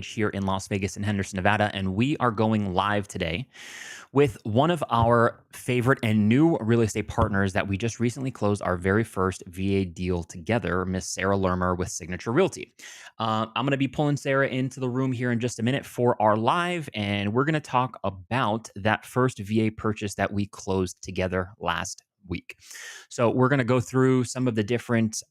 here in Las Vegas and Henderson, Nevada, and we are going live today with one of our favorite and new real estate partners that we just recently closed our very first VA deal together, Miss Sarah Lerma with Signature Realty. I'm going to be pulling Sarah into the room here in just a minute for our live, and we're going to talk about that first VA purchase that we closed together last week. So we're going to go through some of the different,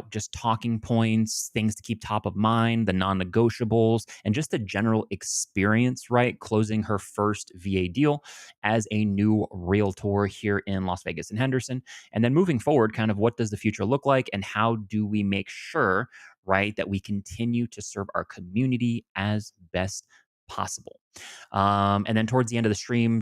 just talking points, things to keep top of mind, the non-negotiables, and just the general experience, right? Closing her first VA deal as a new realtor here in Las Vegas and Henderson. And then moving forward, kind of what does the future look like and how do we make sure, right, that we continue to serve our community as best possible. And then towards the end of the stream,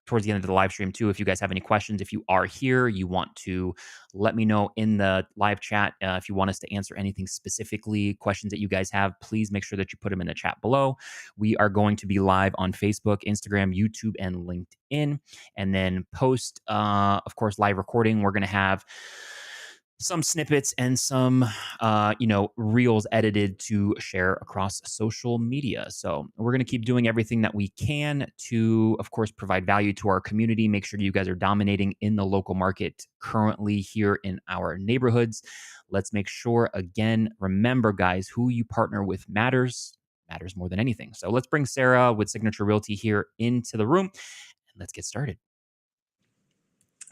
towards the end of the live stream too, if you guys have any questions, if you are here, you want to let me know in the live chat. If you want us to answer anything specifically, questions that you guys have, please make sure that you put them in the chat below. We are going to be live on Facebook, Instagram, YouTube, and LinkedIn. And then post, of course, live recording, we're going to have some snippets and some reels edited to share across social media. So we're going to keep doing everything that we can to, of course, provide value to our community, make sure you guys are dominating in the local market currently here in our neighborhoods. Let's make sure, again, remember, guys, who you partner with matters more than anything. So let's bring Sarah with Signature Realty here into the room and let's get started.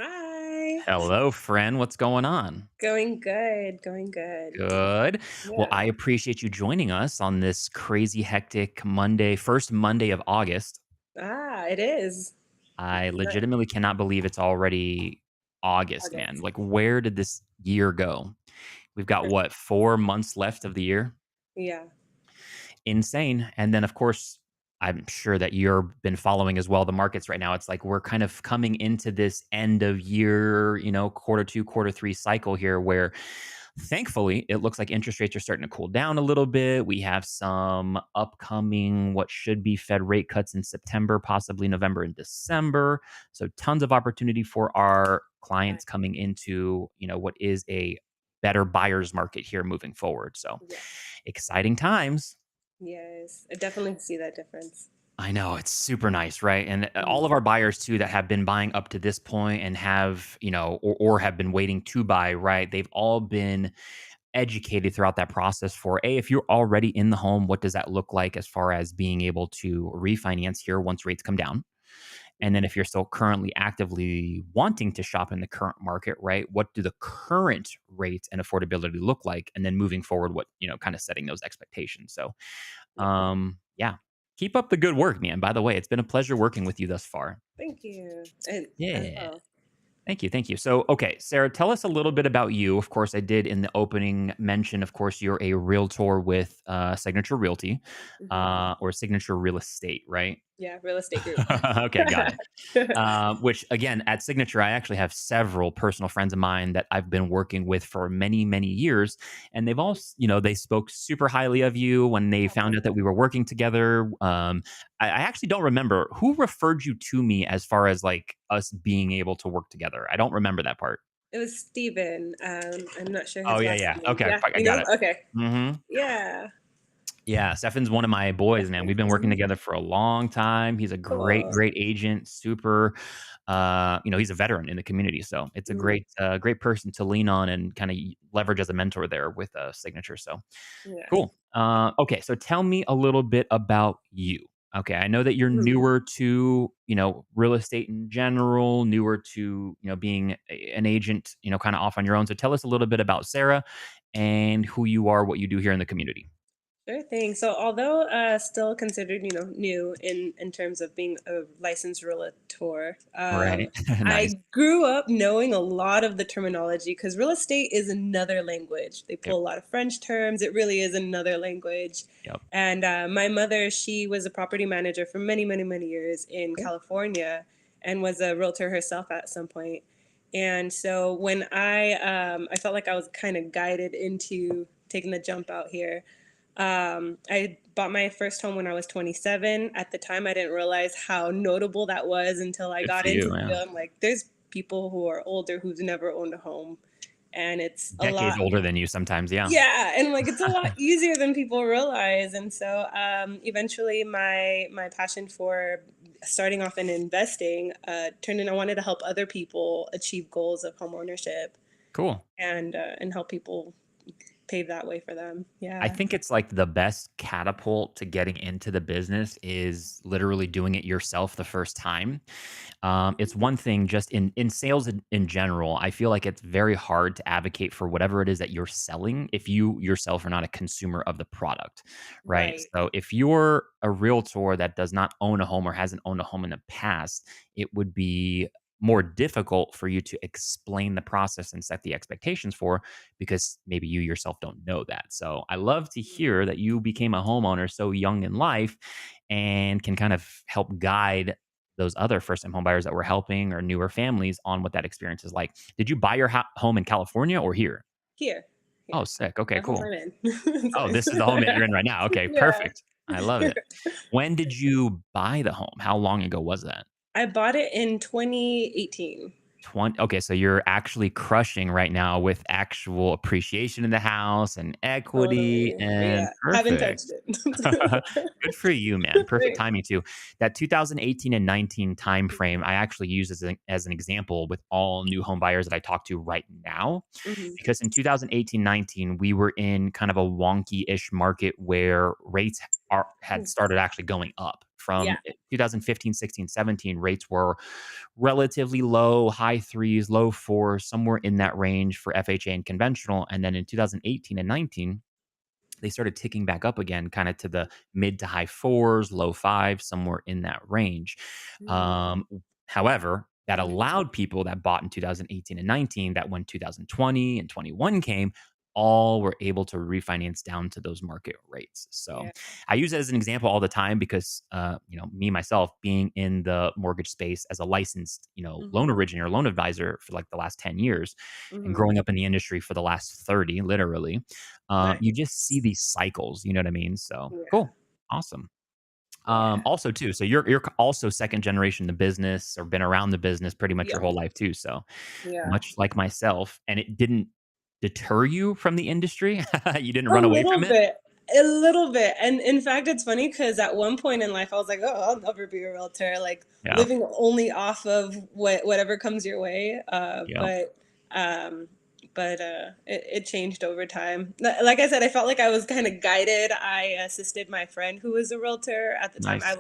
Hi. Hello, friend. What's going on? Going good, going good. Good. Well, Yeah. I appreciate you joining us on this crazy, hectic Monday, first Monday of August. It is. I Right. legitimately cannot believe it's already August, man. August. Like, where did this year go? We've got what, 4 months left of the year? Yeah. Insane. And then, of course, I'm sure that you've been following as well the markets right now. It's like we're kind of coming into this end of year, quarter two, quarter three cycle here where thankfully, it looks like interest rates are starting to cool down a little bit. We have some upcoming, what should be Fed rate cuts in September, possibly November and December. So tons of opportunity for our Yeah. clients coming into, what is a better buyer's market here moving forward. So Yeah. exciting times. Yes. I definitely see that difference. I know it's super nice, right? And all Mhm. of our buyers too that have been buying up to this point and have, or have been waiting to buy, right? They've all been educated throughout that process for if you're already in the home, what does that look like as far as being able to refinance here once rates come down? And then if you're still currently actively wanting to shop in the current market, right? What do the current rates and affordability look like? And then moving forward, what, kind of setting those expectations. So, Yeah. yeah, keep up the good work, man. By the way, it's been a pleasure working with you thus far. Thank you. And as Yeah. well. Thank you. Thank you. So, okay, Sarah, tell us a little bit about you. Of course, I did in the opening mention, of course, you're a realtor with Signature Realty Mhm. or Signature Real Estate, right? Yeah. Real estate group. Okay, got it. Which again, at Signature, I actually have several personal friends of mine that I've been working with for many, many years, and they've all, they spoke super highly of you when they found out that we were working together. I actually don't remember who referred you to me as far as like us being able to work together. I don't remember that part. It was Steven. I'm not sure Oh his yeah, last yeah. name. Okay, Yeah. I You got know? it. Okay. Hmm. Yeah. Yeah, Stefan's one of my boys, man. We've been working Mhm. together for a long time. He's a great, Cool. great agent, super, he's a veteran in the community. So it's a Mhm. great person to lean on and kind of leverage as a mentor there with a signature. So Yeah. cool. Okay. So tell me a little bit about you. Okay. I know that you're Mhm. newer to, real estate in general, newer to, being an agent, kind of off on your own. So tell us a little bit about Sarah and who you are, what you do here in the community. Sure thing. So, although still considered, new in terms of being a licensed realtor, Right. Nice. I grew up knowing a lot of the terminology because real estate is another language. They Yep. pull a lot of French terms. It really is another language. Yep. And my mother, she was a property manager for many, many, many years in Cool. California, and was a realtor herself at some point. And so when I felt like I was kind of guided into taking the jump out here. I bought my first home when I was 27. At the time, I didn't realize how notable that was until I Good got for into you, the yeah. field. I'm like, there's people who are older who've never owned a home. and it's a Decades lot. older than you sometimes, yeah. Yeah, and like it's a lot easier than people realize. And so eventually my passion for starting off in investing turned in I wanted to help other people achieve goals of home ownership Cool. and help people pave that way for them. I Yeah. think it's like the best catapult to getting into the business is literally doing it yourself the first time. It's one thing just in sales in general. I feel like it's very hard to advocate for whatever it is that you're selling if you yourself are not a consumer of the product, right? Right. So if you're a realtor that does not own a home or hasn't owned a home in the past, it would be more difficult for you to explain the process and set the expectations for because maybe you yourself don't know that. So I love to hear that you became a homeowner so young in life and can kind of help guide those other first time homebuyers that we're helping or newer families on what that experience is like. Did you buy your home in California or here? Here. Oh, Here. sick. Okay, The home cool. I'm in. It's Oh, nice. this is the home that you're in right now. Okay, Yeah. perfect. I love it. When did you buy the home? How long ago was that? I bought it in 2018. 20 okay, so you're actually crushing right now with actual appreciation in the house and equity Totally. and Yeah. Haven't perfect. touched it. Good for you, man. Perfect Right. timing too. That 2018 and 19 time frame, I actually use as an example with all new home buyers that I talk to right now. Mhm. Because in 2018, 19, we were in kind of a wonky-ish market where rates had Mm. started actually going up. From Yeah. 2015, 16, 17, rates were relatively low, high threes, low fours, somewhere in that range for FHA and conventional. And then in 2018 and 19, they started ticking back up again, kind of to the mid to high fours, low fives, somewhere in that range. Mm. Um, However, that Mhm. allowed people that bought in 2018 and 19 that when 2020 and 21 came, all were able to refinance down to those market rates. So Yeah. I use it as an example all the time because, me myself being in the mortgage space as a licensed, loan Mhm. originator, loan advisor for like the last 10 years, and Mhm. growing up in the industry for the last 30, literally, you just see Nice. these cycles. You know what I mean? So Yeah. cool, awesome. Yeah. Also too, so you're also second generation in the business or been around the business pretty much your Yep. whole life too. So Yeah. much like myself, and it didn't deter you from the industry. You didn't A run away little from it. bit. A little bit. And in fact, it's funny because at one point in life, I was like, "Oh, I'll never be a realtor," like, Yeah, living only off of whatever comes your way, yeah, um, it changed over time. Like I said, I felt like I was kinda guided. I assisted my friend who was a realtor at the time. nice,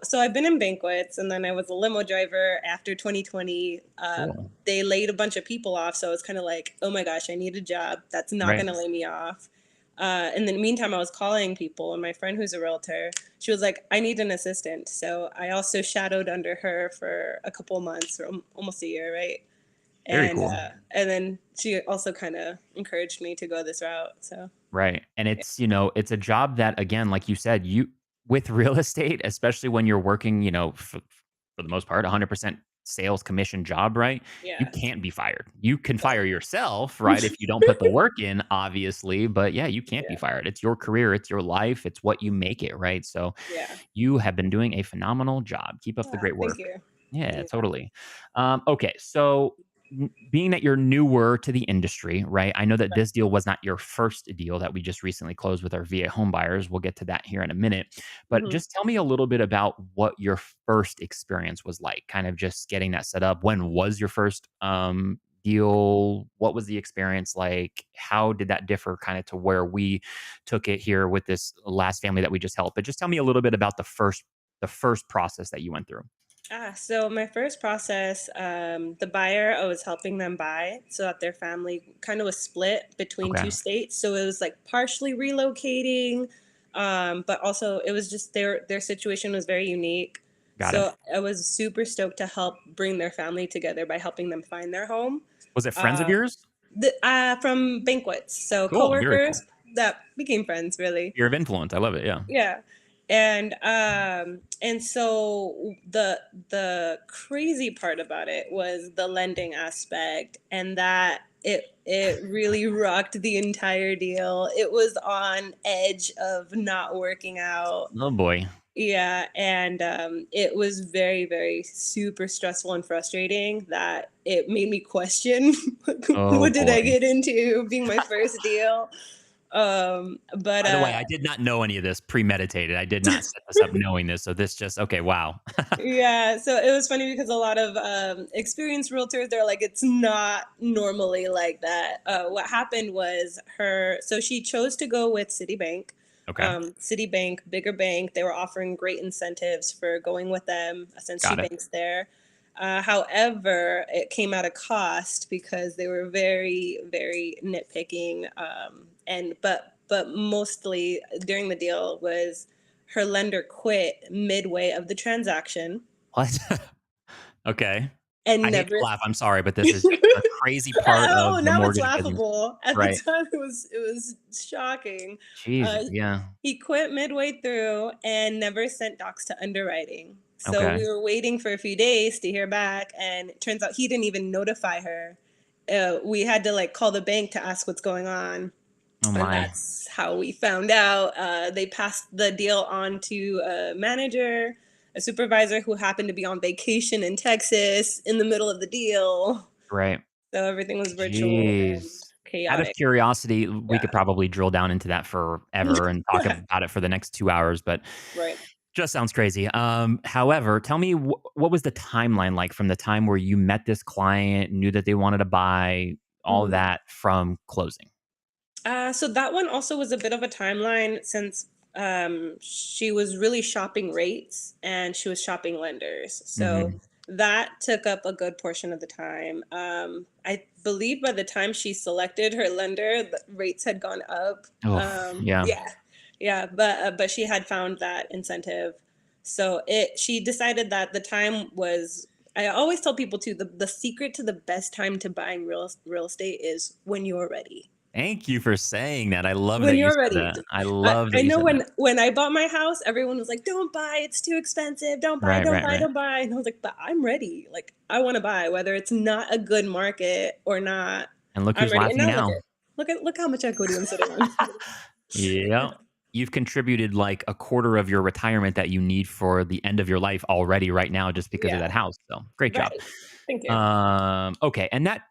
So I've been in banquets, and then I was a limo driver after 2020. cool, They laid a bunch of people off, so I was kinda like, "Oh my gosh, I need a job that's not right. gonna lay me off." In the meantime, I was calling people, and my friend who's a realtor, she was like, "I need an assistant." So I also shadowed under her for a couple of months, or almost a year, right? Very cool. And then she also kind of encouraged me to go this route. So Right. And yeah, it's a job that, again, like you said, with real estate, especially when you're working, for the most part, 100% sales commission job, right? You yeah, can't be fired. You can fire yourself, right? If you don't put the work in, obviously. But yeah, you can't be yeah, fired. It's your career, it's your life, it's what you make it, right? So yeah. you have been doing a phenomenal job. Keep up the Ah, great thank work. you. Yeah, Yeah. totally. Okay, so being that you're newer to the industry, right? I know that this deal was not your first deal that we just recently closed with our VA home buyers. We'll get to that here in a minute. But Mhm. just tell me a little bit about what your first experience was like, kind of just getting that set up. When was your first deal? What was the experience like? How did that differ kind of to where we took it here with this last family that we just helped? But just tell me a little bit about the first process that you went through. So my first process, the buyer, I was helping them buy so that their family kind of was split between Okay. two states. So it was like partially relocating, but also it was just their situation was very unique. Got it. So I was super stoked to help bring their family together by helping them find their home. Was it friends of Uh, yours? from banquets, so Cool, very coworkers cool. that became friends, really. Sphere of influence, I love it, yeah. Yeah. And so the crazy part about it was the lending aspect, and that it really rocked the entire deal. It was on edge of not working out. Oh boy. Yeah, and it was very, very super stressful and frustrating that it made me question Oh what did I boy. get into being my first deal. But By the way, I did not know any of this premeditated. I did not set this up knowing this. So this just okay, wow. Yeah, so it was funny because a lot of experienced realtors, they're like, it's not normally like that. What happened was so she chose to go with Citibank. Okay. Citibank, bigger bank, they were offering great incentives for going with them since she Got it. banks there. However, it came at a cost because they were very, very nitpicking. But mostly during the deal was her lender quit midway of the transaction What? Okay. I and hate to never. laugh, I'm sorry, but this is just a crazy part Oh, of the now it's mortgage business. laughable. At the Right. time, it was shocking. Jesus, Uh, yeah. he quit midway through and never sent docs to underwriting. So Okay. we were waiting for a few days to hear back, and it turns out he didn't even notify her. We had to like call the bank to ask what's going on, Oh and my. that's how we found out. They passed the deal on to a manager, a supervisor who happened to be on vacation in Texas in the middle of the deal. Right. So everything was virtual and Jeez. Out of chaotic. curiosity, we could Yeah. probably drill down into that forever and talk about it for the next 2 hours, but Right. just sounds crazy. However, tell me what was the timeline like from the time where you met this client, knew that they wanted to buy, all of Mhm. that from closing? So that one also was a bit of a timeline since she was really shopping rates and she was shopping lenders. So Mhm. that took up a good portion of the time. I believe by the time she selected her lender, the rates had gone up. Oh, yeah. Yeah, yeah, but she had found that incentive. So she decided that the time was. I always tell people too, the secret to the best time to buying real estate is when you're ready. Thank you for saying that. I love When that you you're said ready. that. I love I that you know said that. when I bought my house, everyone was like, "Don't buy, it's too expensive. Don't buy, Right, don't right, buy, right. don't buy." And I was like, "But I'm ready. Like, I wanna buy, whether it's not a good market or not, And look I'm who's ready." And laughing now now. look how much equity I'm sitting on. Yeah. You've contributed like a quarter of your retirement that you need for the end of your life already right now just because of Yeah, that house. So great job. right. Thank you. Okay. And that,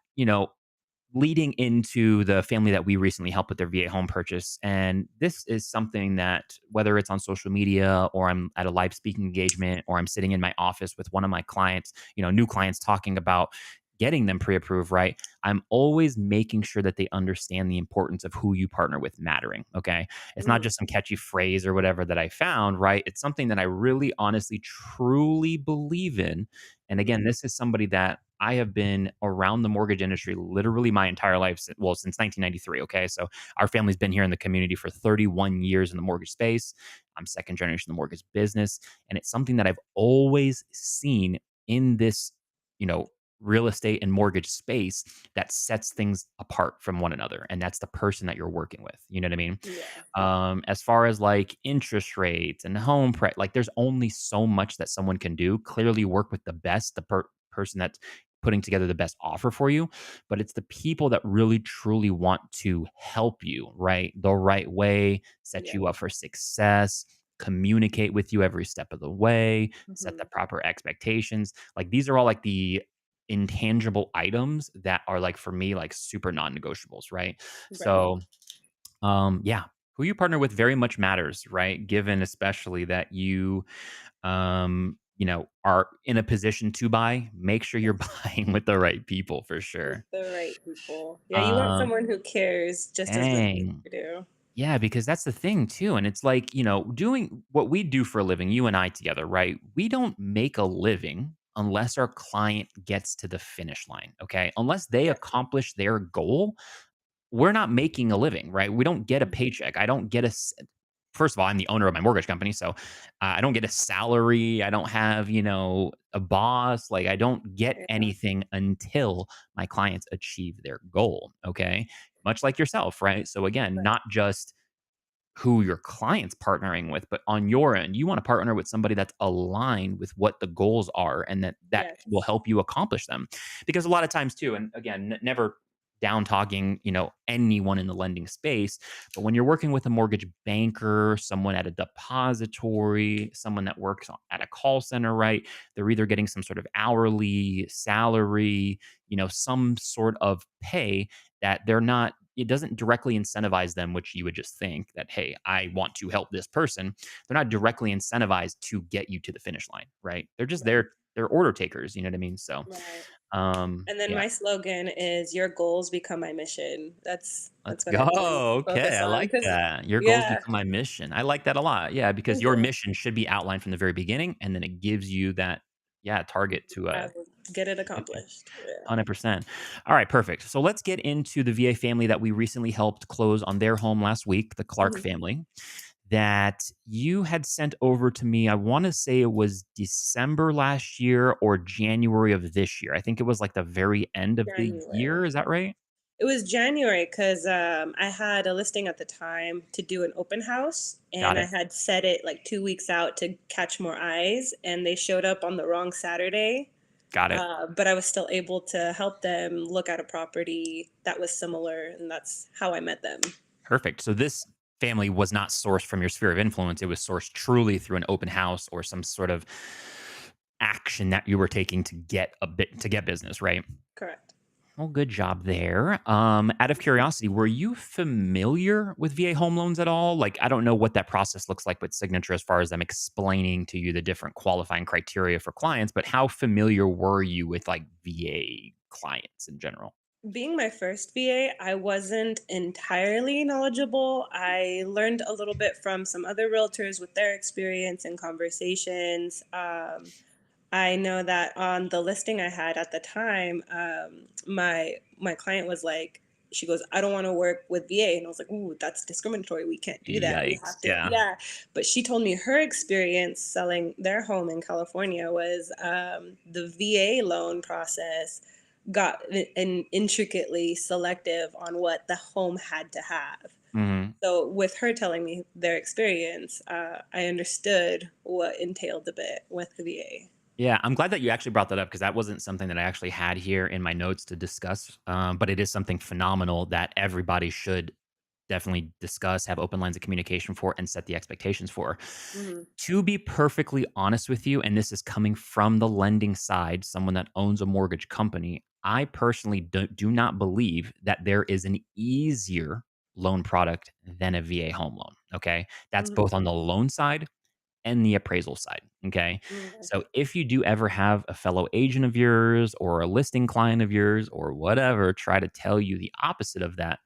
leading into the family that we recently helped with their VA home purchase. And this is something that, whether it's on social media or I'm at a live speaking engagement or I'm sitting in my office with one of my clients, new clients talking about getting them pre approved, right? I'm always making sure that they understand the importance of who you partner with mattering. Okay. It's not Mhm, just some catchy phrase or whatever that I found, right? It's something that I really, honestly, truly believe in. And mhm, again, this is somebody that I have been around the mortgage industry literally my entire life, since 1993. Okay. So our family's been here in the community for 31 years in the mortgage space. I'm second generation in the mortgage business. And it's something that I've always seen in this, you know, real estate and mortgage space that sets things apart from one another. And that's the person that you're working with. You know what I mean? yeah, As far as like interest rates and home price, like there's only so much that someone can do. Clearly work with the best, person that's putting together the best offer for you, but it's the people that really truly want to help you, right? The right way, set yeah, you up for success, communicate with you every step of the way, set the mhm, proper expectations. Like these are all like the intangible items that are like for me like super non-negotiables, right? right, So yeah, who you partner with very much matters, right? Given especially that are in a position to buy, make sure you're yes, buying with the right people for with sure. the right people. Yeah, you want Um, someone who cares just as much as Dang. you do. Yeah, because that's the thing too. And it's like, doing what we do for a living, you and I together, right? We don't make a living unless our client gets to the finish line. Okay. Unless they Yeah, accomplish their goal, we're not making a living, right? We don't get a mhm, paycheck. I don't get first of all, I'm the owner of my mortgage company, so I don't get a salary. I don't have, a boss. Like I don't get yeah, anything until my clients achieve their goal. Okay. Much like yourself, right? So again, right, not just who your client's partnering with, but on your end, you want to partner with somebody that's aligned with what the goals are and that will Yes. help you accomplish them. Because a lot of times too, and again, never down talking, anyone in the lending space, but when you're working with a mortgage banker, someone at a depository, someone that works at a call center, right? They're either getting some sort of hourly salary, some sort of pay that they're not, it doesn't directly incentivize them, which you would just think that, hey, I want to help this person. They're not directly incentivized to get you to the finish line, right? They're just Right. there, they're order takers, you know what I mean? So, Right. And then yeah. my slogan is "Your goals become my mission." Let's That's what I go. really Okay, focus I on like because that. Your goals yeah. become my mission. I like that a lot. Yeah, because your mission should be outlined from the very beginning, and then it gives you that, yeah, target to I will get it get to. accomplished. Yeah. 100%. All right, perfect. So let's get into the VA family that we recently helped close on their home last week, the Clark Mhm. family, that you had sent over to me. I want to say it was December last year or January of this year. I think it was like the very end of the year. January. Is that right? It was January because I had a listing at the time to do an open house, Got and I it. had set it like 2 weeks out to catch more eyes, and they showed up on the wrong Saturday. Got it. But I was still able to help them look at a property that was similar, and that's how I met them. Perfect. So this family was not sourced from your sphere of influence. It was sourced truly through an open house or some sort of action that you were taking to get business, right? Correct. Well, good job there. Out of curiosity, were you familiar with VA home loans at all? Like, I don't know what that process looks like with Signature as far as them explaining to you the different qualifying criteria for clients, but how familiar were you with like VA clients in general? Being my first VA, I wasn't entirely knowledgeable. I learned a little bit from some other realtors with their experience and conversations. I know that on the listing I had at the time, my client was like, she goes, I don't want to work with VA, and I was like, ooh, that's discriminatory. We can't do that. We Yikes. have to, Yeah. yeah. But she told me her experience selling their home in California was the VA loan process got intricately selective on what the home had to have. Mhm. So with her telling me their experience, I understood what entailed a bit with the VA. Yeah, I'm glad that you actually brought that up because that wasn't something that I actually had here in my notes to discuss. But it is something phenomenal that everybody should definitely discuss, have open lines of communication for, and set the expectations for. Mhm. To be perfectly honest with you, and this is coming from the lending side, someone that owns a mortgage company, I personally do not believe that there is an easier loan product than a VA home loan. Okay. That's Mhm. both on the loan side and the appraisal side. Okay. Okay. So if you do ever have a fellow agent of yours or a listing client of yours or whatever try to tell you the opposite of that,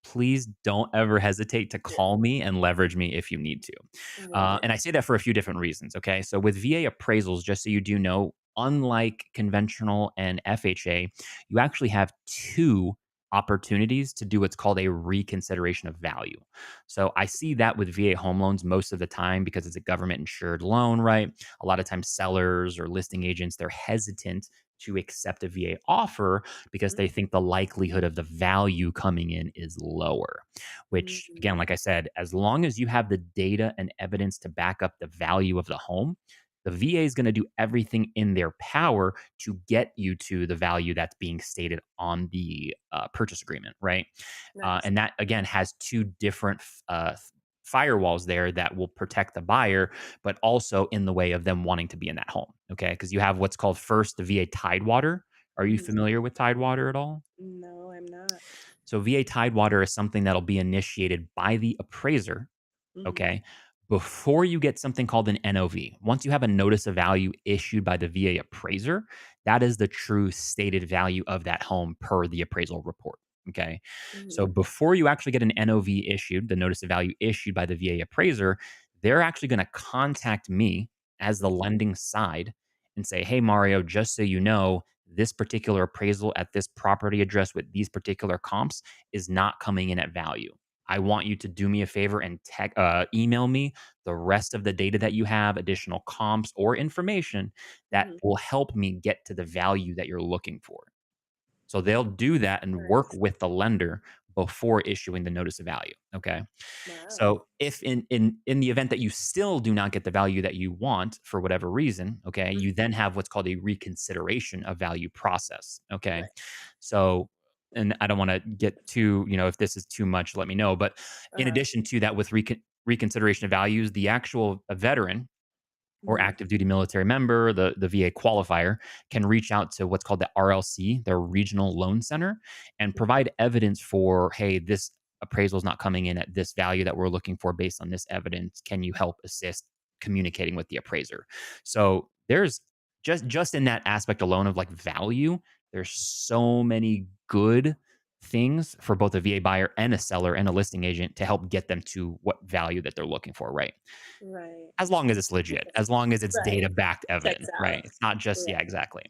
please don't ever hesitate to Yeah. call me and leverage me if you need to. Will do. And I say that for a few different reasons. Okay. So with VA appraisals, just so you do know, unlike conventional and FHA, you actually have two opportunities to do what's called a reconsideration of value. So I see that with VA home loans most of the time because it's a government insured loan, right? A lot of times sellers or listing agents, they're hesitant to accept a VA offer because they think the likelihood of the value coming in is lower. Which, again, Mhm. like I said, as long as you have the data and evidence to back up the value of the home, the VA is going to do everything in their power to get you to the value that's being stated on the purchase agreement, right? Nice. And that, again, has two different firewalls there that will protect the buyer, but also in the way of them wanting to be in that home. Okay. Because you have what's called first the VA Tidewater. Are you Mhm. familiar with Tidewater at all? No, I'm not. So VA Tidewater is something that'll be initiated by the appraiser, Mhm. okay, before you get something called an NOV. Once you have a notice of value issued by the VA appraiser, that is the true stated value of that home per the appraisal report. Okay. So Mhm. before you actually get an NOV issued, the notice of value issued by the VA appraiser, they're actually going to contact me as the Mhm. lending side and say, hey, Mario, just so you know, this particular appraisal at this property address with these particular comps is not coming in at value. I want you to do me a favor and email me the rest of the data that you have, additional comps or information that Mhm. will help me get to the value that you're looking for. So they'll do that and work Nice. with the lender before issuing the notice of value. Okay. Wow. So if in the event that you still do not get the value that you want for whatever reason, okay, you then Mhm. have what's called a reconsideration of value process. Okay. Right. So, and I don't want to get too, if this is too much, let me know. But in Uh-huh. addition to that, with reconsideration of values, the actual a veteran or Mhm. active duty military member, the VA qualifier, can reach out to what's called the RLC, their regional loan center, and provide evidence for, hey, this appraisal is not coming in at this value that we're looking for based on this evidence. Can you help assist communicating with the appraiser? So there's just in that aspect alone of like value, there's so many good things for both a VA buyer and a seller and a listing agent to help get them to what value that they're looking for, right? Right. As long as it's legit, as long as it's Right. data-backed Checks evidence, right? out. It's not just Yeah. yeah, exactly.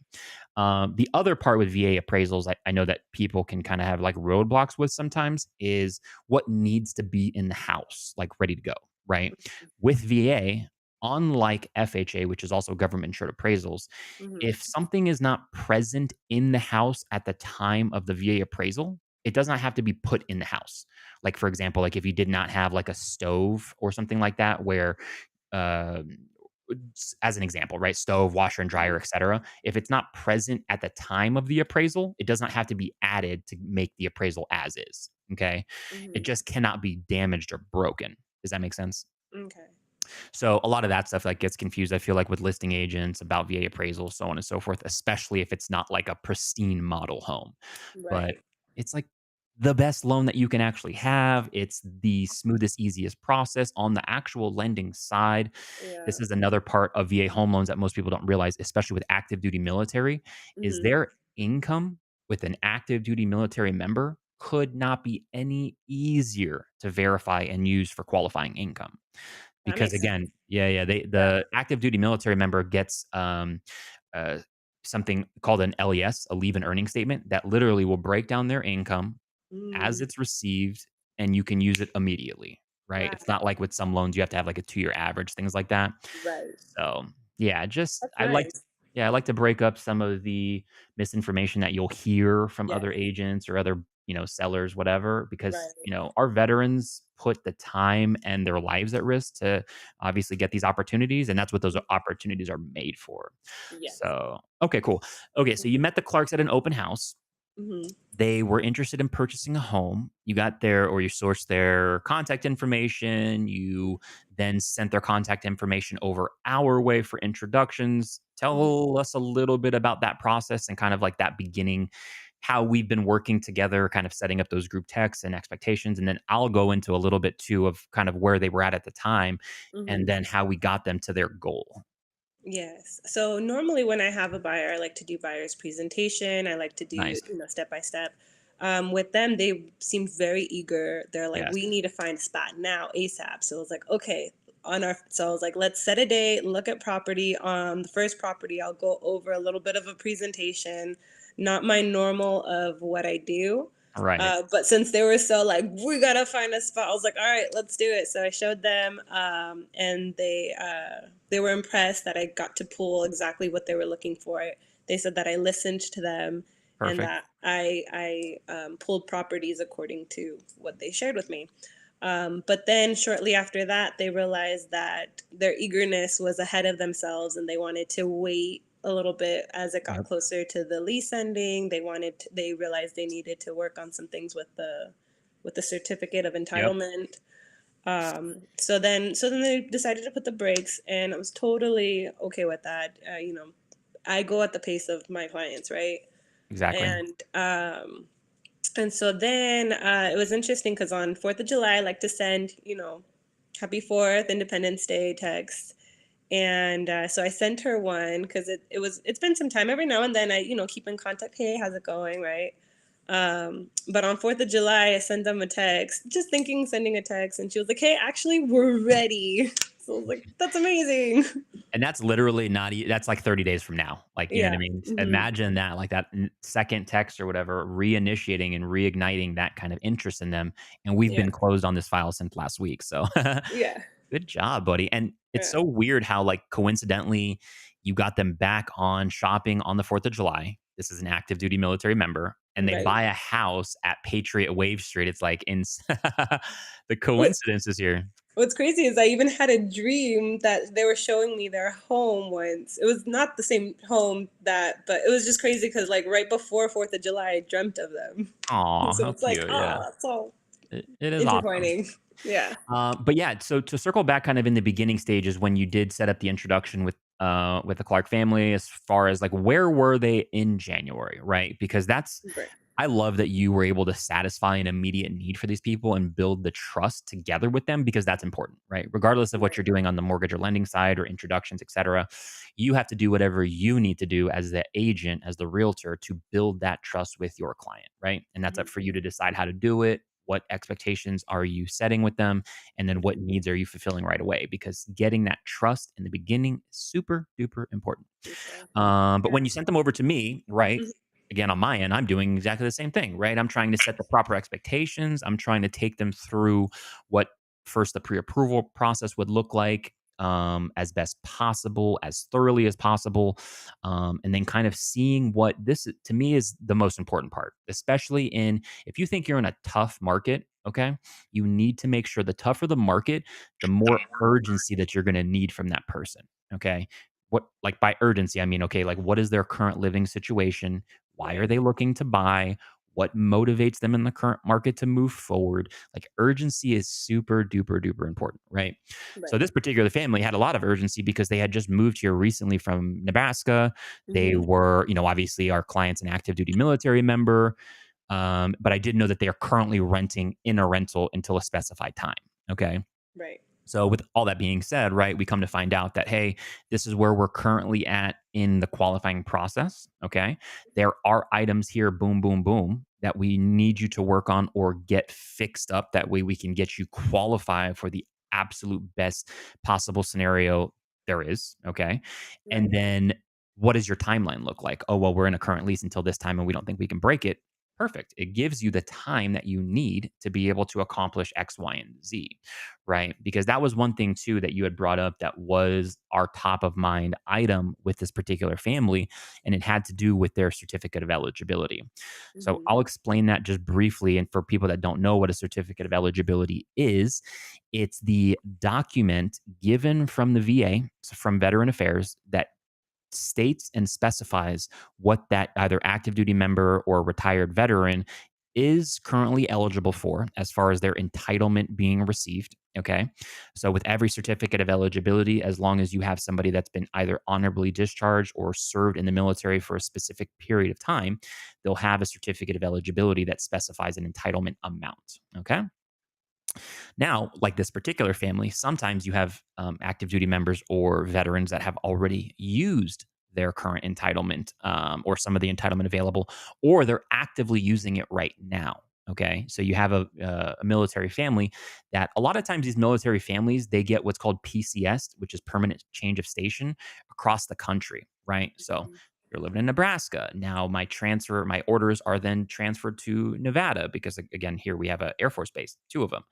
The other part with VA appraisals, I know that people can kinda have, like, roadblocks with sometimes is what needs to be in the house, like, ready to go, right? With VA, unlike FHA, which is also government-insured appraisals, Mhm. if something is not present in the house at the time of the VA appraisal, it does not have to be put in the house. Like, for example, like, if you did not have, like, a stove or something like that where um, as an example, right? Stove, washer and dryer, Mhm. etc. If it's not present at the time of the appraisal, it does not have to be added to make the appraisal as is. Okay. It Mhm. just cannot be damaged or broken. Does that make sense? Okay. So a lot of that stuff like gets confused. I feel like with listing agents about VA appraisals, so on and so forth, especially if it's not like a pristine model home. But Right. it's like the best loan that you can actually have. It's the smoothest, easiest process on the actual lending side. This Yeah. is another part of VA home loans that most people don't realize, especially with active duty military, is Mhm. their income with an active duty military member could not be any easier to verify and use for qualifying income. That Because makes sense. again, yeah, yeah, Yeah. the active duty military member gets uh, something called an LES, a leave and earning statement that literally will break down their income as Mm. it's received, and you can use it immediately, right? It's not Wow. like with some loans you have to have like a 2-year average, things like that. Right. So, yeah, just That's nice. I like to break up some of the misinformation that you'll hear from Yes. other agents or other, sellers, whatever, because, Right. our veterans put the time and their lives at risk to obviously get these opportunities, and that's what those opportunities are made for. Yes. So, okay, cool. Okay, so you met the Clarks at an open house. Mhm. They were interested in purchasing a home. You got their or you sourced their contact information. You then sent their contact information over our way for introductions. Mhm. Tell us a little bit about that process and kind of like that beginning, how we've been working together, kind of setting up those group texts and expectations. And then I'll go into a little bit too of kind of where they were at the time and Mhm. then how we got them to their goal. Yes. So normally when I have a buyer, I like to do buyer's presentation. I like to do, Nice. step by step. With them, they seem very eager. They're like, Yes. we need to find a spot now, ASAP. So I was like, okay, so I was like, let's set a date, look at property. The first property, I'll go over a little bit of a presentation, not my normal of what I do. Right. But since they were so like, we gotta find a spot, I was like, all right, let's do it. So I showed them, and they were impressed that I got to pull exactly what they were looking for. They said that I listened to them and Perfect. that I pulled properties according to what they shared with me. But then shortly after that, they realized that their eagerness was ahead of themselves and they wanted to wait a little bit as it got Yep. closer to the lease ending. They realized they needed to work on some things with the certificate of Yep. entitlement. So then they decided to put the brakes, and I was totally okay with that. I go at the pace of my clients, right? Exactly. And so then it was interesting because on 4th of July, I like to send, Happy 4th, Independence Day text. And so I sent her one because it's been some time. Every now and then I, keep in contact. Hey, how's it going? Right. But on 4th of July, I sent them a text, just thinking sending a text. And she was like, hey, actually, we're ready. So I was like, that's amazing. And that's literally not that's like 30 days from now. Like, you know what I Yeah. mean? Hmm. Imagine that, like that second text or whatever, reinitiating and reigniting that kind of interest in them. And we've Yeah. been closed on this file since last week. So Yeah. good job, buddy. And it's Yeah. so weird how, like, coincidentally, you got them back on shopping on the 4th of July. This is an active duty military member. and they Right. buy a house at Patriot Wave Street. It's like in the What coincidences here. What's crazy is I even had a dream that they were showing me their home once. It was not the same home but it was just crazy because like right before 4th of July, I dreamt of them. Aw, So how it's like, cute. Yeah, oh, so it is awesome. intertwining. Yeah. But yeah, so to circle back kind of in the beginning stages when you did set up the introduction with the Clark family, as far as like where were they in January, right? Because that's Right. I love that you were able to satisfy an immediate need for these people and build the trust together with them because that's important, right? Regardless of what Right. you're doing on the mortgage or lending side or introductions, et cetera, you have to do whatever you need to do as the agent, as the realtor to build that trust with your client, right? And that's up for you Mhm. to decide how to do it. What expectations are you setting with them? And then what needs are you fulfilling right away? Because getting that trust in the beginning is super duper important. Crucial. But Yeah. when you sent them over to me, right? Mhm. Again, on my end, I'm doing exactly the same thing, right? I'm trying to set the proper expectations. I'm trying to take them through what first the pre-approval process would look like, as best possible, as thoroughly as possible, and then kind of seeing what to me is the most important part, especially in if you think you're in a tough market. Okay, you need to make sure the tougher the market, the more urgency that you're going to need from that person. Okay, what like by urgency, I mean, okay, like what is their current living situation? Why are Right. they looking to buy? What motivates them in the current market to move forward? Like urgency is super duper duper important, right? So Right. this particular family had a lot of urgency because they had just moved here recently from Nebraska. They Mhm. were, obviously our client's an active duty military member. But I did know that they are currently renting in a rental until a specified time. Okay. Right. So, with all that being said, right, we come to find out that, hey, this is where we're currently at in the qualifying process. Okay. There are items here, boom, boom, boom, that we need you to work on or get fixed up. That way we can get you qualified for the absolute best possible scenario there is. Okay. And Right. then what does your timeline look like? Oh, well, we're in a current lease until this time and we don't think we can break it. Perfect. It gives you the time that you need to be able to accomplish X, Y, and Z, right? Because that was one thing too that you had brought up that was our top of mind item with this particular family, and it had to do with their certificate of eligibility. So Mhm. I'll explain that just briefly. And for people that don't know what a certificate of eligibility is, it's the document given from the VA, so from Veteran Affairs, that states and specifies what that either active duty member or retired veteran is currently eligible for as far as their entitlement being received. Okay. So, with every certificate of eligibility, as long as you have somebody that's been either honorably discharged or served in the military for a specific period of time, they'll have a certificate of eligibility that specifies an entitlement amount. Okay. Now, like this particular family, sometimes you have active duty members or veterans that have already used their current entitlement, or some of the entitlement available, or they're actively using it right now. Okay, so you have a military family that a lot of times these military families they get what's called PCS, which is permanent change of station across the country, right? So Mhm. you're living in Nebraska. Now my orders are then transferred to Nevada because again, here we have an Air Force base, two of them,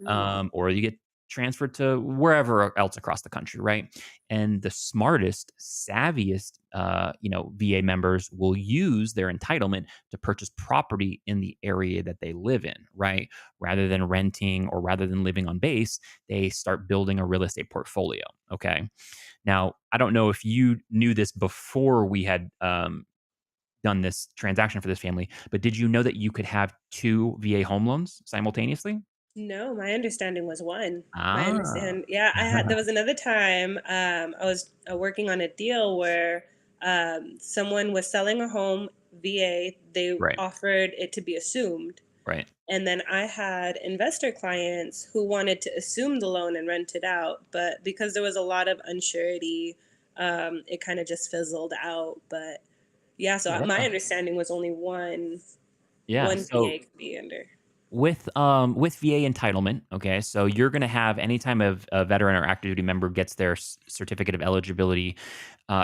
Mhm. or you get transferred to wherever else across the country, right? And the smartest, savviest, VA members will use their entitlement to purchase property in the area that they live in, right? Rather than renting or rather than living on base, they start building a real estate portfolio. Okay. Now, I don't know if you knew this before we had done this transaction for this family, but did you know that you could have two VA home loans simultaneously? No, my understanding was one. My Ah. understand Yeah, there was another time, I was, working on a deal where, someone was selling a home VA, they Right, offered it to be assumed, right. and then I had investor clients who wanted to assume the loan and rent it out, but because there was a lot of unsurety, it kinda just fizzled out, but yeah, so, my Yeah. understanding was only Yeah, one so VA could be under. with VA entitlement, okay, so you're gonna have anytime a veteran or active duty member gets their certificate of eligibility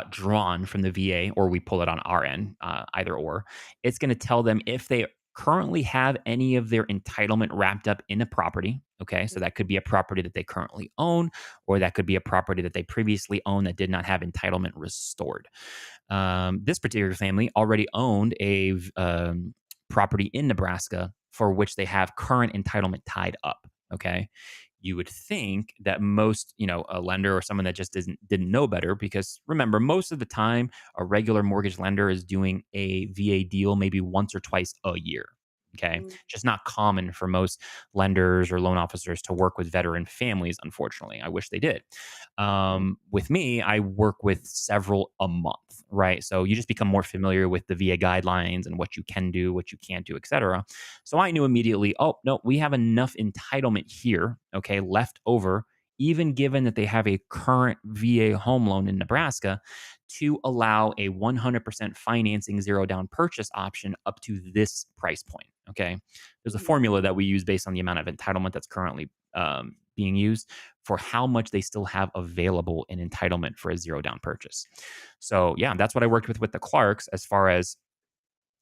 drawn from the VA, or we pull it on our end, either or, it's gonna tell them if they currently have any of their entitlement wrapped up in a property. Okay, so that could be a property that they currently own, or that could be a property that they previously owned that did not have entitlement restored. This particular family already owned property in Nebraska for which they have current entitlement tied up. Okay. You would think that most, a lender or someone that just didn't know better, because remember, most of the time, a regular mortgage lender is doing a VA deal maybe once or twice a year. Okay. Mm, Just not common for most lenders or loan officers to work with veteran families, unfortunately. I wish they did. With me, I work with several a month, right? So you just become more familiar with the VA guidelines and what you can do, what you can't do, et cetera. So I knew immediately, oh, no, we have enough entitlement here, okay, left over, even given that they have a current VA home loan in Nebraska, to allow a 100% financing zero down purchase option up to this price point. Okay. There's a mhm, formula that we use based on the amount of entitlement that's currently being used for how much they still have available in entitlement for a zero down purchase. So, yeah, that's what I worked with the Clarks as far as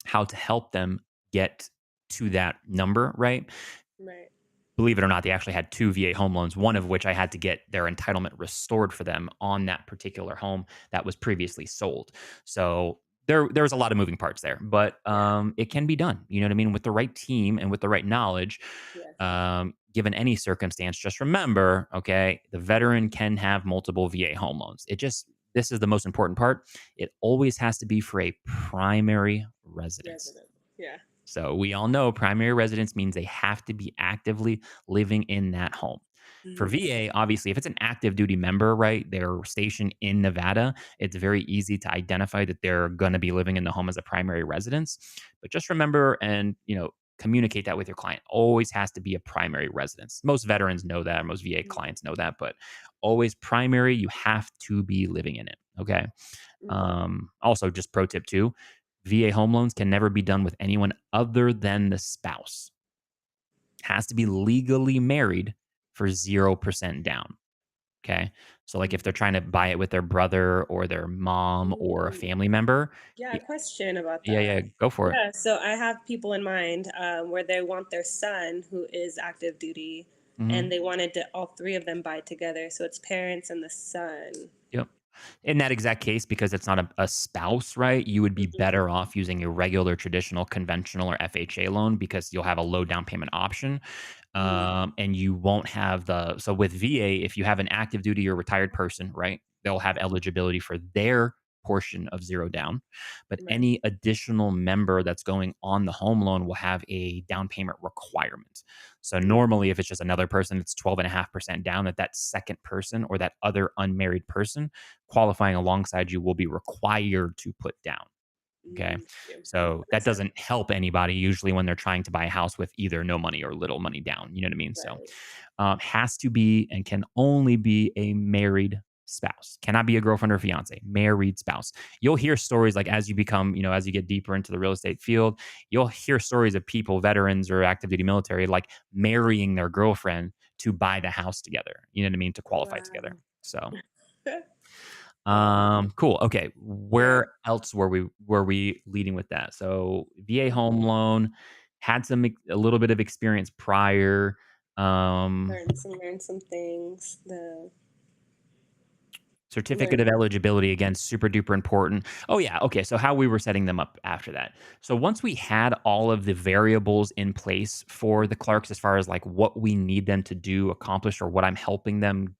how to help them get to that number, right? right. Believe it or not, they actually had 2 VA home loans, one of which I had to get their entitlement restored for them on that particular home that was previously sold. So there was a lot of moving parts there, but Yeah. it can be done. You know what I mean? With the right team and with the right knowledge, Yes. given any circumstance, just remember, okay, the veteran can have multiple VA home loans. This is the most important part. It always has to be for a primary residence. Resident. Yeah. So we all know primary residence means they have to be actively living in that home. For Mhm, VA, obviously, if it's an active duty member, right, they're stationed in Nevada, it's very easy to identify that they're going to be living in the home as a primary residence. But just remember and, communicate that with your client. Always has to be a primary residence. Most veterans know that, most VA mhm, clients know that, but always primary, you have to be living in it. Okay. mhm. Also, just pro tip too, VA home loans can never be done with anyone other than the spouse. Has to be legally married for 0% down. Okay. So, like if they're trying to buy it with their brother or their mom or a Mm. family member, Yeah, a y- question about yeah, that. yeah, go for it. Yeah, so I have people in mind where they want their son, who is active duty, and Hmm. they wanted to all three of them buy together. So it's parents and the son. Yep. In that exact case, because it's not a spouse, right? You would be Mhm, better off using a regular, traditional, conventional, or FHA loan because you'll have a low down payment option. mhm, And you won't have so with VA, if you have an active duty or retired person, right, they'll have eligibility for their portion of zero down. But right. any additional member that's going on the home loan will have a down payment requirement. So Mm, normally, if it's just another person, it's 12.5% down. That second person or that other unmarried person qualifying alongside you will be required to put down. Okay. yeah, So that that makes sense. doesn't help anybody usually when they're trying to buy a house with either no money or little money down. You know what I mean? So Right. has to be and can only be a married spouse. Cannot be a girlfriend or fiance, married spouse. You'll hear stories like as you become, as you get deeper into the real estate field, you'll hear stories of people, veterans or active duty military, like marrying their girlfriend to buy the house together. You know what I mean? To qualify together. Wow. So Wow. cool. Okay. Yeah. Where else were we leading with that? So VA Mhm. home loan had a little bit of experience prior. Um, Learn some things. The Certificate of learning. eligibility again, super duper important. Oh yeah, okay. So how we were setting them up after that. So once we had all of the variables in place for the clerks as far as like what we need them to do, accomplish, or what I'm helping them,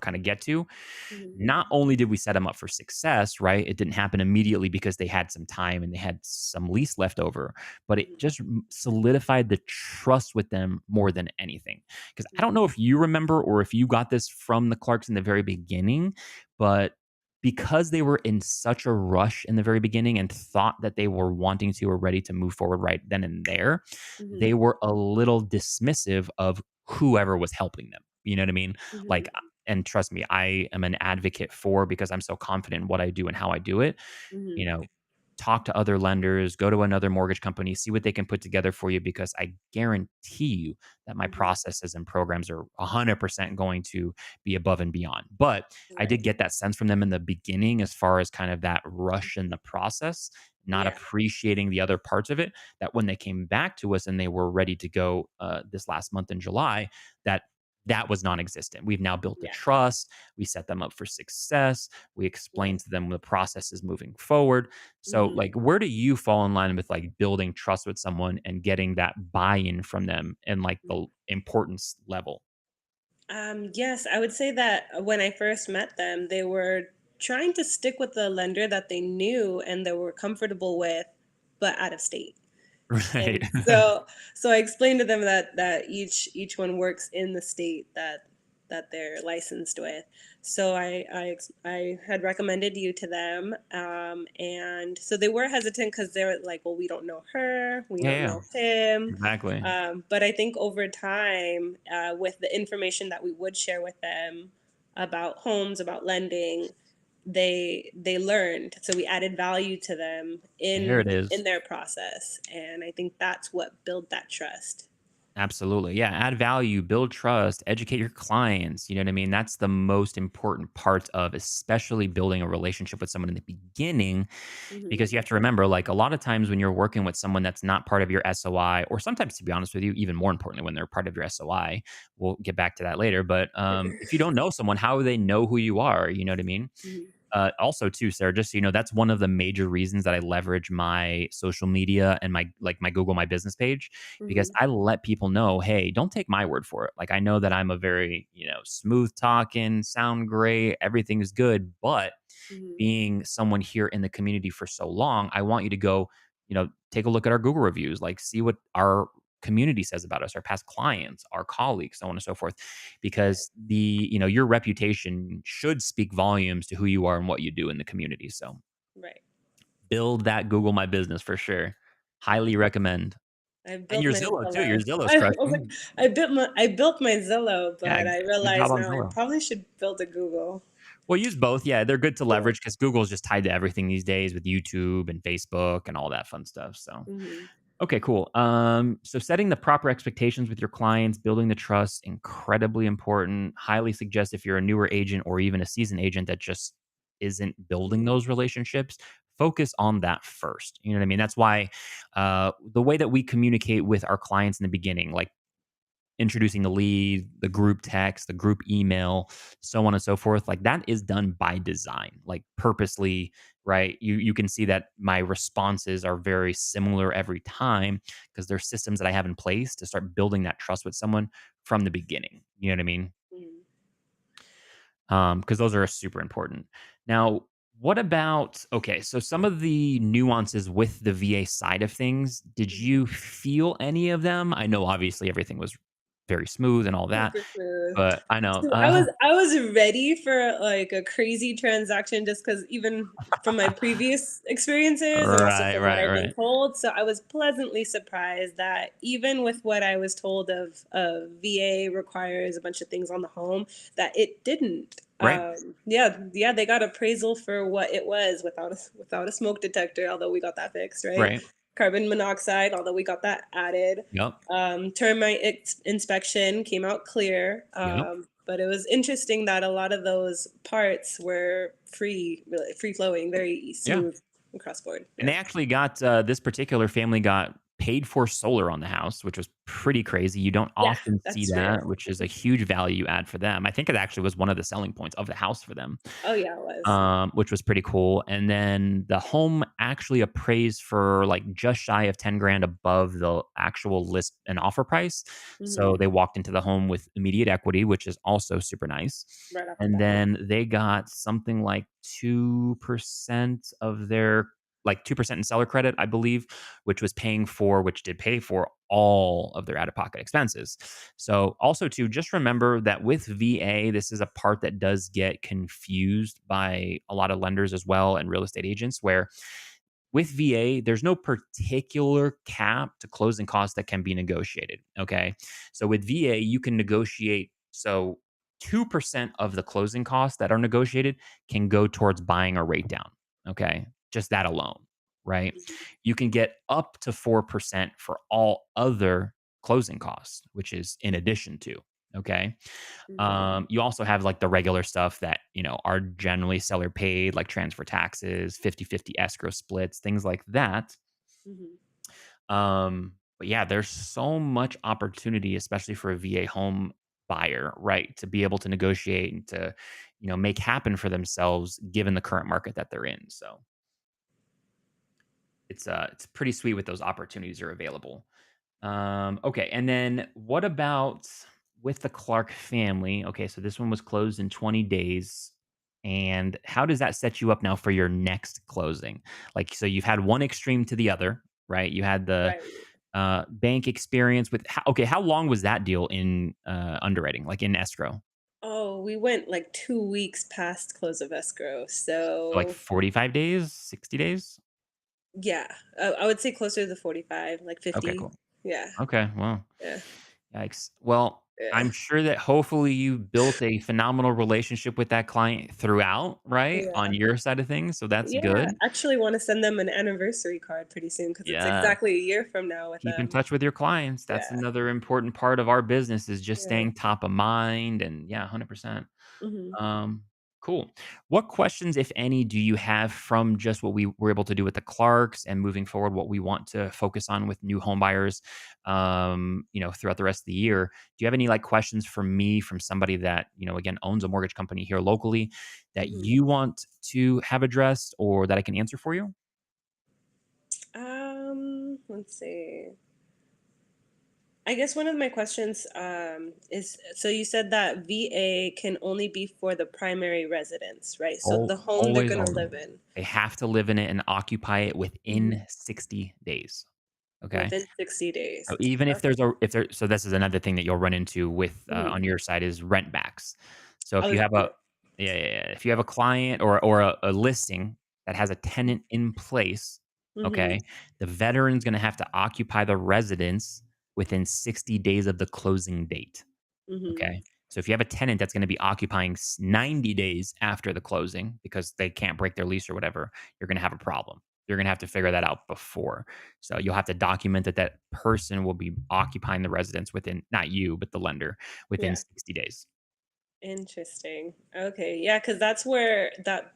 kind of get to, Mhm, not only did we set them up for success, right? It didn't happen immediately because they had some time and they had some lease left over, but it mhm, just solidified the trust with them more than anything. Because I don't mhm, know if you remember or if you got this from the Clarks in the very beginning, but because they were in such a rush in the very beginning and thought that they were wanting to or ready to move forward right then and there, mhm, they were a little dismissive of whoever was helping them. You know what I mean? Like, mhm, and trust me, I am an advocate for because I'm so confident in what I do and how I do it. You mhm, know, talk to other lenders, go to another mortgage company, see what they can put together for you because I guarantee you that my mhm. processes and programs are 100% going to be above and beyond. But I Right. did get that sense from them in the beginning as far as kind of that rush in the process, not Yeah. appreciating the other parts of it, that when they came back to us and they were ready to go this last month in July, that that was non-existent. We've now built the Yeah. trust, we set them up for success, we explain Right. to them the process is moving forward. So, Hmm. like, where do you fall in line with like building trust with someone and getting that buy-in from them and like the importance level? Yes, I would say that when I first met them, they were trying to stick with the lender that they knew and they were comfortable with, but out of state. Right. And so I explained to them that each one works in the state that they're licensed with. So I had recommended you to them, and so they were hesitant because they were like, "Well, we don't know her, we Yeah, don't yeah, know him." exactly. But I think over time, with the information that we would share with them about homes, about lending, they learned. So we added value to them There it in is. their process, and I think that's what built that trust. Absolutely. Yeah. Add value, build trust, educate your clients. You know what I mean? That's the most important part of especially building a relationship with someone in the beginning, because Hmm. you have to remember, like, a lot of times when you're working with someone that's not part of your SOI, or sometimes, to be honest with you, even more importantly, when they're part of your SOI, we'll get back to that later. But if you don't know someone, how do they know who you are? You know what I mean? Hmm. Also, too, Sarah, just so you know, that's one of the major reasons that I leverage my social media and my Google My Business page, because Hmm. I let people know, hey, don't take my word for it. Like, I know that I'm a very, smooth talking, sound great, everything is good, but Hmm. being someone here in the community for so long, I want you to go, take a look at our Google reviews, like see what our community says about us, our past clients, our colleagues, so on and so forth. Right. Because your reputation should speak volumes to who you are and what you do in the community. So Right. build that Google My Business for sure. Highly recommend. I And built your my Zillow too. Your Zillow. Zillow's I was like, crushing. I built my Zillow, Yeah, but I good job realize on now I Zillow. probably should build a Google. Well, use both. Yeah, they're good to Yeah. leverage because Google's just tied to everything these days with YouTube and Facebook and all that fun stuff. So Hmm. okay, cool. So setting the proper expectations with your clients, building the trust, incredibly important. Highly suggest if you're a newer agent or even a seasoned agent that just isn't building those relationships, focus on that first. You know what I mean? That's why the way that we communicate with our clients in the beginning, like introducing the lead, the group text, the group email, so on and so forth. Like that is done by design, like purposely, right? You can see that my responses are very similar every time because there's systems that I have in place to start building that trust with someone from the beginning. You know what I mean? Hmm. Because those are super important. Now, what about okay? So some of the nuances with the VA side of things, did Hmm. you feel any of them? I know obviously everything was very smooth and all that, Super smooth. but I know. So I was ready for like a crazy transaction just because even from my previous experiences and also Right, from what right, I've been right. told. So I was pleasantly surprised that even with what I was told of VA requires a bunch of things on the home, that it didn't. Right, Yeah, yeah, they got appraisal for what it was without a smoke detector, although we got that fixed, right? right. Carbon monoxide, although we got that added. Yep, Termite inspection came out clear, yep. but it was interesting that a lot of those parts were free, really free flowing, very Yeah. smooth across board. And Yeah. they actually got this particular family got paid for solar on the house, which was pretty crazy. You don't Yeah, often see that's true. that, which is a huge value add for them. I think it actually was one of the selling points of the house for them. Oh yeah, it was. Which was pretty cool. And then the home actually appraised for like just shy of 10 grand above the actual list and offer price. So Hmm. they walked into the home with immediate equity, which is also super nice. Right off the And bat. then they got something like 2% of their like 2% in seller credit, I believe, which did pay for all of their out of pocket expenses. So, also, too, just remember that with VA, this is a part that does get confused by a lot of lenders as well and real estate agents, where with VA, there's no particular cap to closing costs that can be negotiated. Okay. So, with VA, you can negotiate. So, 2% of the closing costs that are negotiated can go towards buying a rate down. Okay. Just that alone. Right. You can get up to 4% for all other closing costs, which is in addition to. Okay. Hmm. You also have like the regular stuff that, are generally seller paid, like transfer taxes, 50-50 escrow splits, things like that. Hmm. But yeah, there's so much opportunity, especially for a VA home buyer, right? To be able to negotiate and to, make happen for themselves given the current market that they're in. So it's pretty sweet with those opportunities are available. Okay, and then what about with the Clark family? Okay, so this one was closed in 20 days. And how does that set you up now for your next closing? Like, so you've had one extreme to the other, right? You had the Right. bank experience with, okay, how long was that deal in underwriting, like in escrow? Oh, we went like 2 weeks past close of escrow. So like So, 45 days, 60 days? yeah, I would say closer to the 45, like Okay, 50. cool. Yeah. Okay, well, Yeah. yikes. Well, Yeah. I'm sure that hopefully you built a phenomenal relationship with that client throughout, right? On Yeah. your side of things. So that's Yeah, good. actually wanna send them an anniversary card pretty soon because it's Yeah. exactly a year from now with Keep in them. touch with your clients. That's Yeah. another important part of our business is just Yeah. staying top of mind and yeah, 100%. Mhm. Um, cool. What questions, if any, do you have from just what we were able to do with the Clarks and moving forward, what we want to focus on with new home buyers, throughout the rest of the year? Do you have any like questions for me from somebody that, again, owns a mortgage company here locally that Mhm. you want to have addressed or that I can answer for you? Let's see. I guess one of my questions is so you said that VA can only be for the primary residence, right? So the home they're Always, gonna always. live in. They have to live in it and occupy it Mhm. within 60 days. Okay. Within 60 days. So even if Okay. there's a if there so this is another thing that you'll run into with Mhm. on your side is rent backs. So I if you was have a yeah. yeah, yeah, yeah. If you have a client or a listing that has a tenant in place, Mhm. okay, the veteran's gonna have to occupy the residence within 60 days of the closing date. Mhm. Okay. So if you have a tenant that's going to be occupying 90 days after the closing because they can't break their lease or whatever, you're going to have a problem. You're going to have to figure that out before. So you'll have to document that that person will be occupying the residence within, not you, but the lender within Yeah. 60 days. Interesting. Okay. Yeah, because that's where that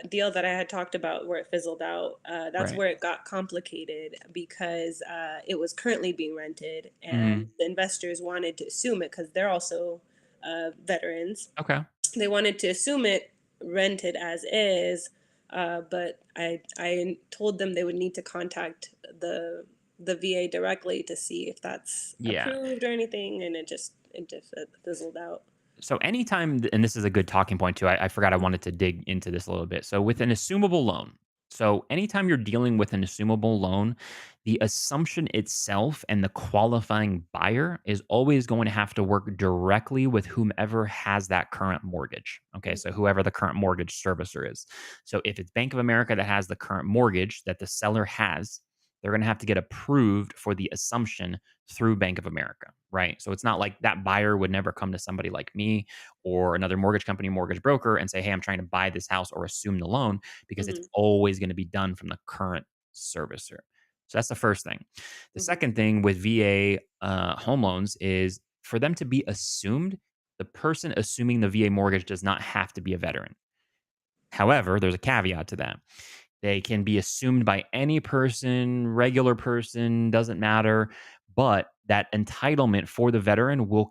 deal that I had talked about where it fizzled out, that's Right. where it got complicated because it was currently being rented and Hmm. the investors wanted to assume it because they're also veterans. Okay. They wanted to assume it rented as is, but I told them they would need to contact the VA directly to see if that's Yeah. approved or anything, and it just fizzled out. So anytime, and this is a good talking point too. I forgot I wanted to dig into this a little bit. So with an assumable loan, so anytime you're dealing with an assumable loan, the assumption itself and the qualifying buyer is always going to have to work directly with whomever has that current mortgage. Okay, so whoever the current mortgage servicer is. So if it's Bank of America that has the current mortgage that the seller has, they're going to have to get approved for the assumption through Bank of America, right? So it's not like that buyer would never come to somebody like me or another mortgage company, mortgage broker, and say, hey, I'm trying to buy this house or assume the loan because it's Mhm, always going to be done from the current servicer. So that's the first thing. The mhm, second thing with VA home loans is for them to be assumed, the person assuming the VA mortgage does not have to be a veteran. However, there's a caveat to that. They can be assumed by any person, regular person, doesn't matter. But that entitlement for the veteran will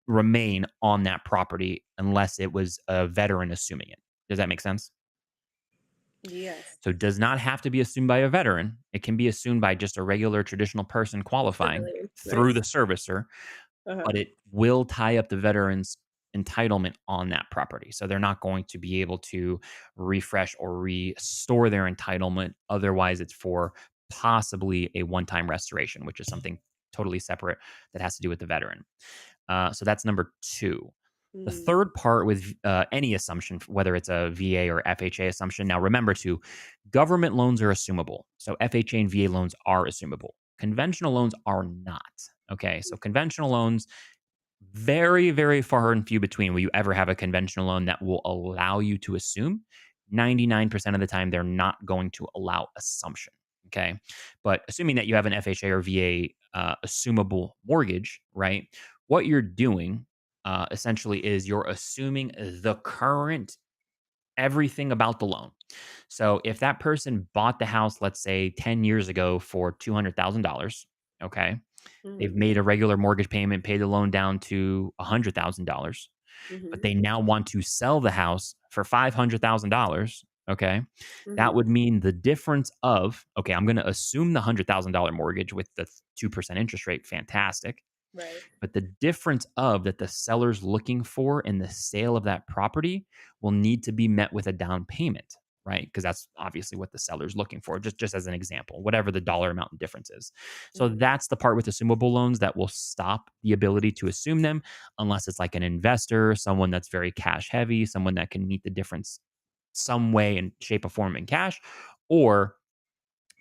remain on that property unless it was a veteran assuming it. Does that make sense? yes. So it does not have to be assumed by a veteran. It can be assumed by just a regular traditional person qualifying Civilian, through the nice. servicer, Uh-huh, but it will tie up the veteran's entitlement on that property. So they're not going to be able to refresh or restore their entitlement. Otherwise, it's for possibly a one time restoration, which is something totally separate that has to do with the veteran. So that's number two. The mm, third part with any assumption, whether it's a VA or FHA assumption. Now, remember too, government loans are assumable. So FHA and VA loans are assumable. Conventional loans are not. Okay. So conventional loans, very, very far and few between will you ever have a conventional loan that will allow you to assume. 99% of the time, they're not going to allow assumption. Okay. But assuming that you have an FHA or VA assumable mortgage, right? What you're doing essentially is you're assuming the current everything about the loan. So if that person bought the house, let's say 10 years ago for $200,000, okay? They've Mhm. made a regular mortgage payment, paid the loan down to $100,000, but Mhm. they now want to sell the house for $500,000. Okay. That Mhm. would mean the difference of, okay, I'm going to assume the $100,000 mortgage with the 2% interest rate. Fantastic. Right. But the difference of that the seller's looking for in the sale of that property will need to be met with a down payment, right? Because that's obviously what the seller's looking for, just as an example, whatever the dollar amount difference is. So Mhm. that's the part with assumable loans that will stop the ability to assume them unless it's like an investor, someone that's very cash heavy, someone that can meet the difference some way in shape or form in cash, or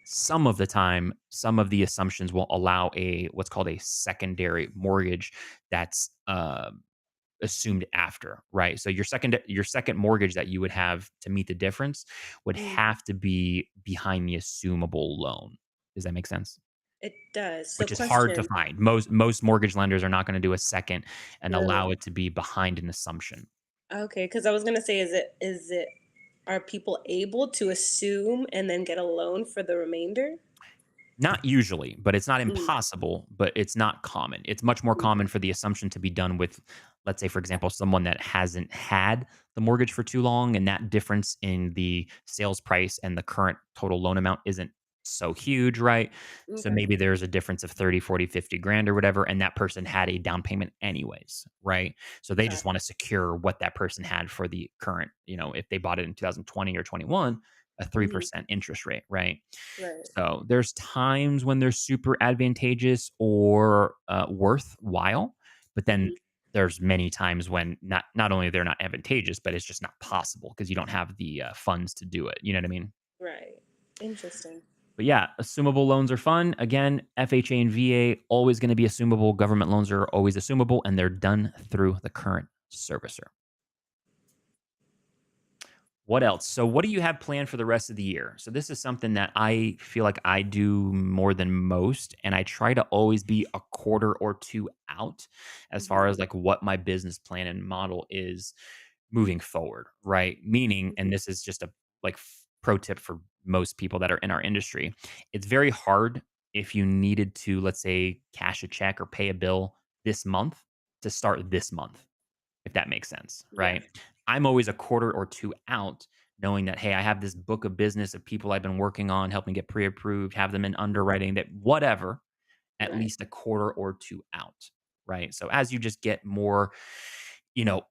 some of the time, some of the assumptions will allow a what's called a secondary mortgage that's assumed after, right? So your second mortgage that you would have to meet the difference would Mhm. have to be behind the assumable loan. Does that make sense? It does. So Which is hard to question. find. Most mortgage lenders are not going to do a second and allow Really? it to be behind an assumption. Okay, because I was gonna say, is it are people able to assume and then get a loan for the remainder? Not usually, but it's not Mm. impossible, but it's not common. It's much more Mm. common for the assumption to be done with, let's say, for example, someone that hasn't had the mortgage for too long, and that difference in the sales price and the current total loan amount isn't so huge, right? So Okay. maybe there's a difference of 30, 40, 50 grand or whatever, and that person had a down payment anyways, right? So they Got just want to secure what that person had for the current, if they bought it in 2020 or 21, a it. Mhm. 3% interest rate, right? Right. So there's times when they're super advantageous or worthwhile, but then Mhm. there's many times when not only they're not advantageous, but it's just not possible because you don't have the funds to do it. You know what I mean? Right. Interesting. But yeah, assumable loans are fun. Again, FHA and VA always going to be assumable. Government loans are always assumable, and they're done through the current servicer. What else? So, what do you have planned for the rest of the year? So, this is something that I feel like I do more than most, and I try to always be a quarter or two out as far Mhm. as like what my business plan and model is moving forward, right? Meaning, and Mhm. this is just a pro tip for most people that are in our industry, it's very hard if you needed to, let's say, cash a check or pay a bill this month to start this month, if that makes sense, Yeah. right? I'm always a quarter or two out knowing that, hey, I have this book of business of people I've been working on, helping get pre approved, have them in underwriting, that whatever, at Right. least a quarter or two out, right? So as you just get more, you know,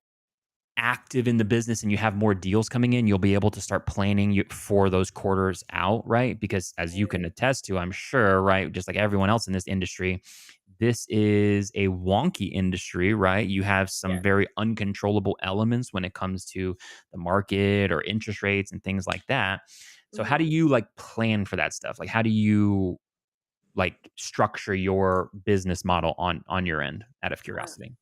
active in the business and you have more deals coming in, you'll be able to start planning for those quarters out, right? Because as you can Right. attest to, I'm sure, right, just like everyone else in this industry, this is a wonky industry, right? You have some Yeah. very uncontrollable elements when it comes to the market or interest rates and things like that. So how do Mhm. you like plan for that stuff? Like how do you like structure your business model on your end out of Yeah. curiosity?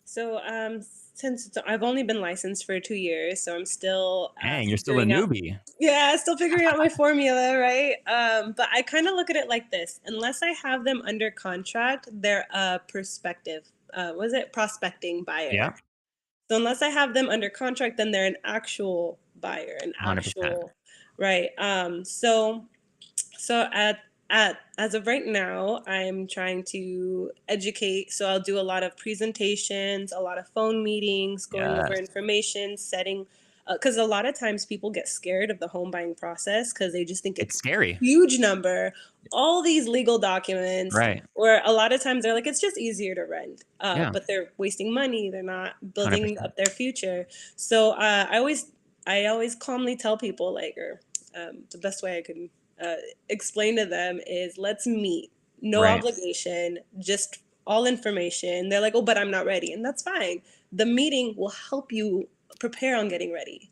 So, I've only been licensed for 2 years, so I'm still Dang, you're still a figuring out. newbie. Yeah, still figuring out my formula, right? But I kind of look at it like this: unless I have them under contract, they're a perspective. Was it prospecting buyer? Yeah. So unless I have them under contract, then they're an actual buyer, an 100%. actual, right? So at as of right now, I'm trying to educate. So I'll do a lot of presentations, a lot of phone meetings, going over Yes. information, setting. Because a lot of times people get scared of the home buying process because they just think It's it's scary. huge number, all these legal documents. Right. Or a lot of times they're like, it's just easier to rent, Yeah. but they're wasting money. They're not building 100%. up their future. So I always calmly tell people like, or the best way I can uh, explain to them is let's meet, no Right. obligation, just all information. They're like, oh, but I'm not ready, and that's fine. The meeting will help you prepare on getting ready.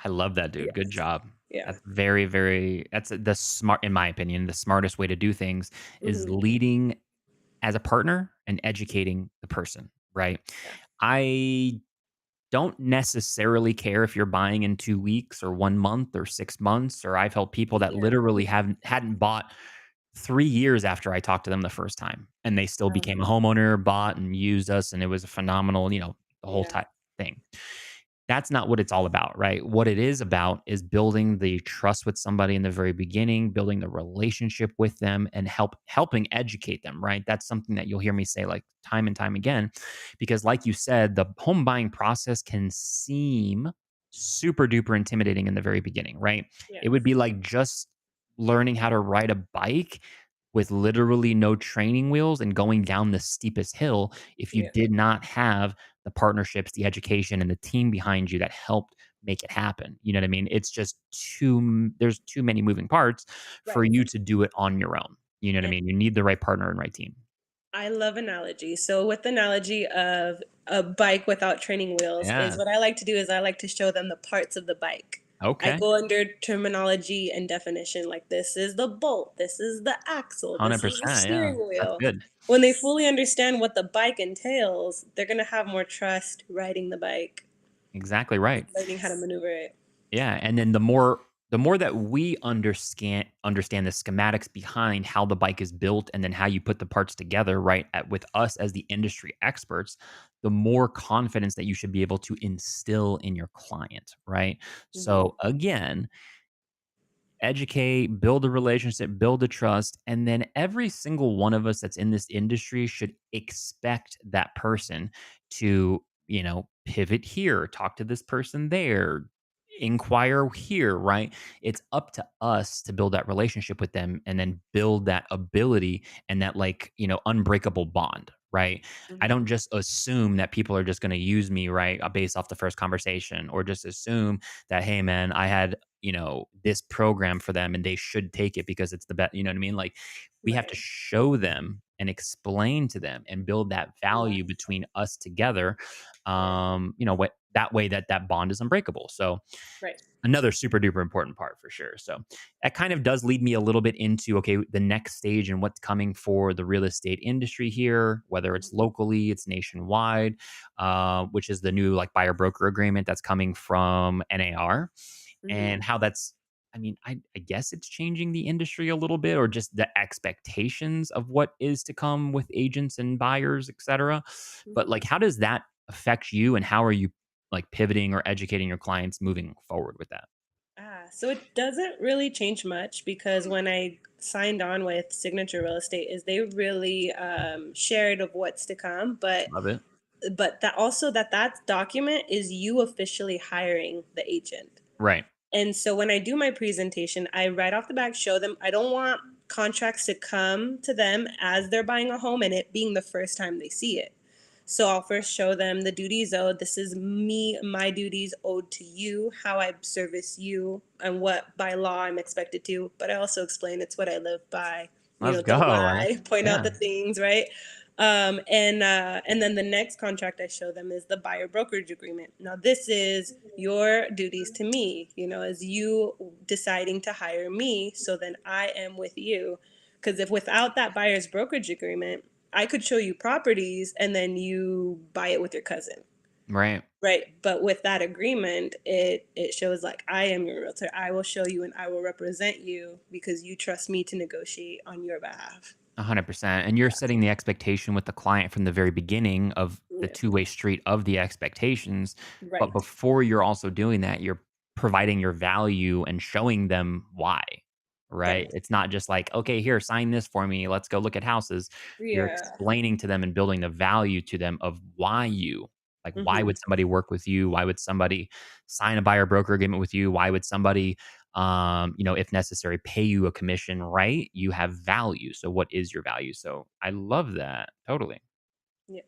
I love that, dude. Good Yes. job. Yeah. That's very, very that's the smart in my opinion, the smartest way to do things is Hmm. leading as a partner and educating the person, right? Yeah. I don't necessarily care if you're buying in 2 weeks or 1 month or 6 months, or I've helped people that Yeah. literally hadn't bought 3 years after I talked to them the first time, and they still became a homeowner, bought and used us, and it was a phenomenal, the whole Yeah. ti thing. That's not what it's all about, right? What it is about is building the trust with somebody in the very beginning, building the relationship with them and helping educate them, right? That's something that you'll hear me say like time and time again because like you said, the home buying process can seem super duper intimidating in the very beginning, right? It would Yes. be like just learning how to ride a bike with literally no training wheels and going down the steepest hill if you Yeah. did not have the partnerships, the education, and the team behind you that helped make it happen. You know what I mean? It's just there's too many moving parts for Right. you to do it on your own. You know what I And mean? You need the right partner and right team. I love analogies. So with the analogy of a bike without training wheels is Yeah. what I like to do is I like to show them the parts of the bike. I Okay. go under terminology and definition like this is the bolt, this is the axle, this is the 100%. Yeah. steering That's wheel. good. When they fully understand what the bike entails, they're going to have more trust riding the bike, Exactly right. learning how to maneuver it. Yeah, and then the more that we understand the schematics behind how the bike is built and then how you put the parts together, right, with us as the industry experts, the more confidence that you should be able to instill in your client, right? Mhm. So again, educate, build a relationship, build a trust, and then every single one of us that's in this industry should expect that person to, pivot here, talk to this person there, inquire here, right? It's up to us to build that relationship with them and then build that ability and that unbreakable bond, right? I Mhm. don't just assume that people are just going to use me, right, based off the first conversation or just assume that hey man, I had this program for them and they should take it because it's the best. You know what I mean? Like we have to Right. show them and explain to them and build that value Yes. between us together. Right. What that way that bond is unbreakable. So Right. another super duper important part for sure. So that kind of does lead me a little bit into okay, the next stage and what's coming for the real estate industry here, whether it's Mhm. locally, it's nationwide, which is the new like buyer broker agreement that's coming from NAR and Mhm. how that's I mean, I guess it's changing the industry a little bit or just the expectations of what is to come with agents and buyers, et cetera. But Mhm. like, how does that affect you and how are you like pivoting or educating your clients moving forward with that? So it doesn't really change much because when I signed on with Signature Real Estate, is they really shared of what's to come, Love it. but that also that document is you officially hiring the agent. Right. And so when I do my presentation, I right off the back show them I don't want contracts to come to them as they're buying a home and it being the first time they see it. So I'll first show them the duties owed. This is me, my duties owed to you, how I service you, and what by law I'm expected to. But I also explain it's what I live by. Let's Don't go. lie, point out Yeah. the things, right? And then the next contract I show them is the buyer brokerage agreement. Now this is your duties to me, as you deciding to hire me, so then I am with you. Because if without that buyer's brokerage agreement, I could show you properties and then you buy it with your cousin. Right. Right. But with that agreement, it shows like I am your realtor. I will show you and I will represent you because you trust me to negotiate on your behalf. 100%. And you're Yes. setting the expectation with the client from the very beginning of the Yes. two-way street of the expectations. But Right. before you're also doing that, you're providing your value and showing them why, right? Right. It's not just like, okay, here, sign this for me. Let's go look at houses. You're Yeah. explaining to them and building the value to them of why Hmm. would somebody work with you? Why would somebody sign a buyer broker agreement with you? Why would somebody if necessary, pay you a commission, right? You have value. So what is your value? So I love that. Totally. Yes.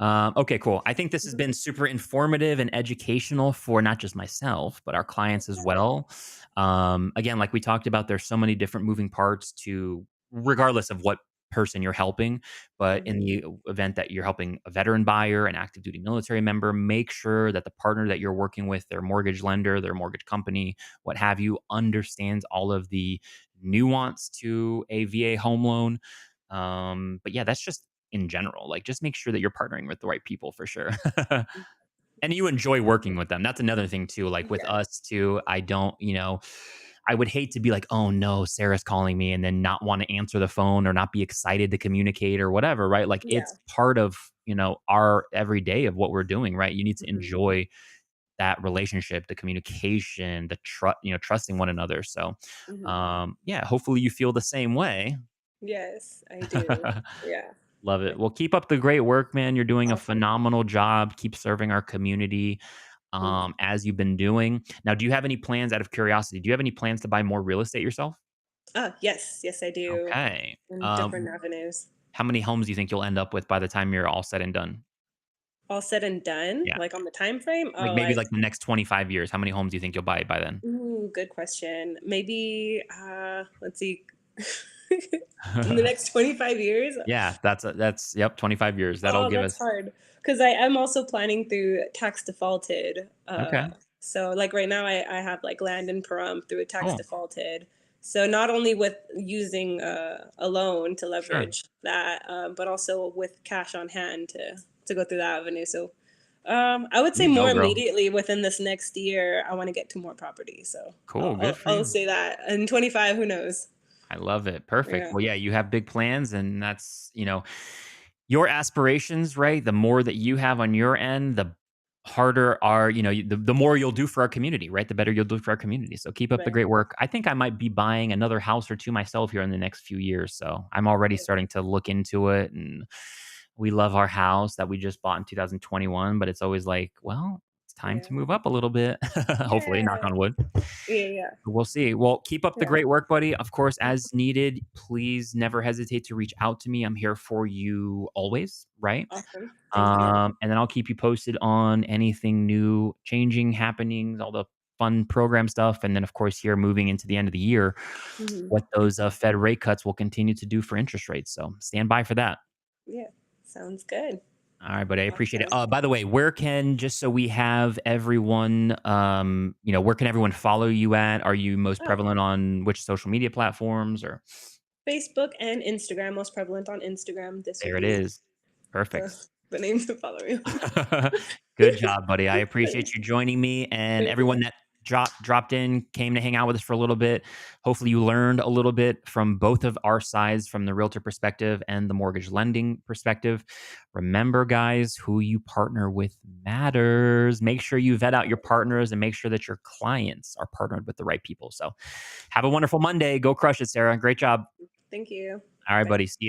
Okay, cool. I think this has Mhm. been super informative and educational for not just myself, but our clients as Okay. well. Again, like we talked about, there's so many different moving parts to, regardless of what person you're helping. But in Mhm. the event that you're helping a veteran buyer, an active duty military member, make sure that the partner that you're working with, their mortgage lender, their mortgage company, what have you, understands all of the nuance to a VA home loan. But yeah, that's just in general. Like, just make sure that you're partnering with the right people for sure. And you enjoy working with them. That's another thing too. Like with Yes. us too, I don't, I would hate to be like, oh no, Sarah's calling me, and then not want to answer the phone or not be excited to communicate or whatever, right? Like Yeah. it's part of, our everyday of what we're doing, right? You need to Mhm. enjoy that relationship, the communication, the trust, trusting one another. So, Mhm. yeah, hopefully you feel the same way. Yes, I do. Yeah. Love it. Well, keep up the great work, man. You're doing a Awesome. phenomenal job. Keep serving our community Mhm. as you've been doing. Now, do you have any plans out of curiosity? Do you have any plans to buy more real estate yourself? Yes, yes, I do, Okay. in different avenues. How many homes do you think you'll end up with by the time you're all said and done? All said and done, Yeah. like, on the time frame? Like Oh, maybe I like the next 25 years. How many homes do you think you'll buy by then? ooh, good question. Maybe, let's see. In the next 25 years? Yeah, that's yep, 25 years. That'll Oh, give that's us hard. Because I am also planning through tax defaulted, okay. so, like, right now, I have, like, land in Pahrump through a tax Cool. defaulted. So, not only with using, a loan to Sure. leverage that, but also with cash on hand to go through that avenue. So, I would say You go, more girl. immediately within this next year, I wanna get to more property, so Cool. Good for I'll you. say that. In 25, who knows? I love it. Perfect. Yeah, Well, yeah, you have big plans, and that's, your aspirations, right? The more that you have on your end, the harder are, the more you'll do for our community, right? The better you'll do for our community. So keep up the right. great work. I think I might be buying another house or two myself here in the next few years. So I'm already starting to look into it. And we love our house that we just bought in 2021, but it's always like, well, it's time Yeah. to move up a little bit. Hopefully, knock Yeah. on wood. Yeah, yeah. We'll see. Well, keep up the Yeah. great work, buddy. Of course, as needed, please never hesitate to reach out to me. I'm here for you always, right? Awesome. Thank you. And then I'll keep you posted on anything new, changing, happenings, all the fun program stuff. And then, of course, here moving into the end of the year, Mhm. what those Fed rate cuts will continue to do for interest rates. So stand by for that. Yeah. Sounds good. All right, buddy. I appreciate it. Awesome. By the way, just so we have everyone, where can everyone follow you at? Are you most Oh, prevalent on which social media platforms or Facebook and Instagram, most prevalent on Instagram. This would there it be is. Perfect. the names to follow me on. Good job, buddy. I appreciate you joining me and Thank you. everyone that dropped in, came to hang out with us for a little bit. Hopefully, you learned a little bit from both of our sides, from the realtor perspective and the mortgage lending perspective. Remember, guys, who you partner with matters. Make sure you vet out your partners and make sure that your clients are partnered with the right people. So, have a wonderful Monday. Go crush it, Sarah. Great job. Thank you. All right, Bye. buddy. See ya.